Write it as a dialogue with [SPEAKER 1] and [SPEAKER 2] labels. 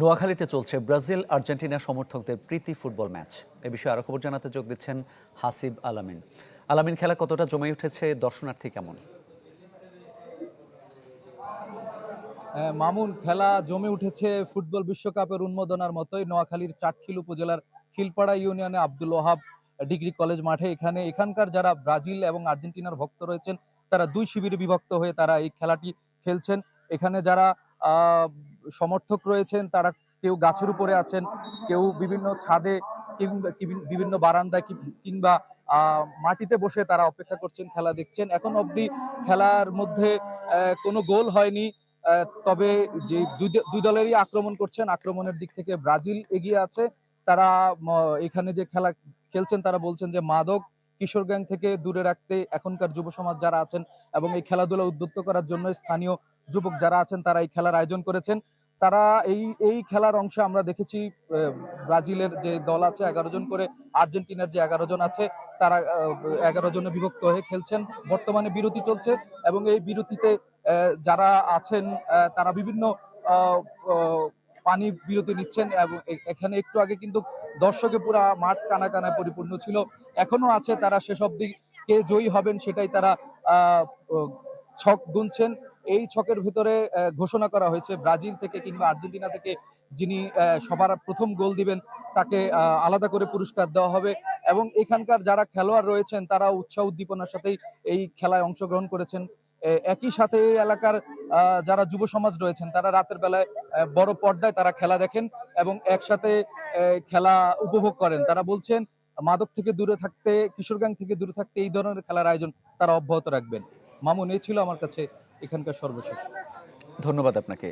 [SPEAKER 1] নোয়াখালীতে চলছে Brazil Argentina সমর্থকদের প্রীতি ফুটবল ম্যাচ। এ বিষয়ে আরো খবর জানাতে যোগ দিচ্ছেন হাসিব আলামিন। আলামিন, খেলা কতটা জমে উঠেছে, দর্শনার্থী কেমন?
[SPEAKER 2] মামুন, খেলা জমে উঠেছে ফুটবল বিশ্বকাপের উন্মোদনার মতোই। নোয়াখালীর চাটখিল উপজেলার খিলপাড়া ইউনিয়নে আব্দুল ওহাব ডিগ্রি কলেজ মাঠে এখানকার যারা ব্রাজিল এবং আর্জেন্টিনার ভক্ত রয়েছেন তারা দুই শিবিরে বিভক্ত হয়ে তারা এই খেলাটি খেলছেন। এখানে যারা আহ, সমর্থক রয়েছেন তারা কেউ গাছের উপরে আছেন, কেউ বিভিন্ন ছাদে কিংবা বিভিন্ন বারান্দায় কিংবা মাটিতে বসে তারা অপেক্ষা করছেন, খেলা দেখছেন। এখন অবধি খেলার মধ্যে কোনো গোল হয়নি। তবে যে দুই দলেরই আক্রমণ করছেন, আক্রমণের দিক থেকে ব্রাজিল এগিয়ে আছে। তারা এখানে যে খেলা খেলছেন তারা বলছেন যে মাদক কিশোর গ্যাং থেকে দূরে রাখতে এখনকার যুব সমাজ যারা আছেন এবং এই খেলাধুলা উদ্বুদ্ধ করার জন্য স্থানীয় যুবক যারা আছেন তারা এই খেলার আয়োজন করেছেন। তারা এই খেলার অংশে আমরা দেখেছি ব্রাজিলের যে দল আছে 11 জন করে, আর্জেন্টিনার যে 11 জন আছে তারা 11 জনে বিভক্ত হয়ে খেলছেন। বর্তমানে বিরতি চলছে এবং এই বিরতিতে যারা আছেন তারা বিভিন্ন আহ, আহ, পানি বিরতি নিচ্ছেন এবং এখানে একটু আগে কিন্তু দর্শকে পুরা মাঠ কানা কানায় পরিপূর্ণ ছিল। এখনো আছে, তারা শেষ অবধি কে জয়ী হবেন সেটাই তারা আহ, ছক গুনছেন। এই ছকের ভিতরে ঘোষণা করা হয়েছে ব্রাজিল থেকে কিংবা আর্জেন্টিনা থেকে যিনি সবার প্রথম গোল দিবেন তাকে আলাদা করে পুরস্কার দেওয়া হবে। এবং এখানকার যারা খেলোয়াড় রয়েছেন তারা উৎসাহ উদ্দীপনার সাথেই এই খেলায় অংশগ্রহণ করেছেন। একই সাথে এই এলাকার যারা যুব সমাজ রয়েছেন তারা রাতের বেলায় বড় পর্দায় তারা খেলা দেখেন এবং একসাথে খেলা উপভোগ করেন। তারা বলছেন মাদক থেকে দূরে থাকতে, কিশোর গ্যাং থেকে দূরে থাকতে এই ধরনের খেলার আয়োজন তারা অব্যাহত রাখবেন। মামুন, এই ছিল আমার কাছে এখানকার সর্বশেষ।
[SPEAKER 1] ধন্যবাদ আপনাকে।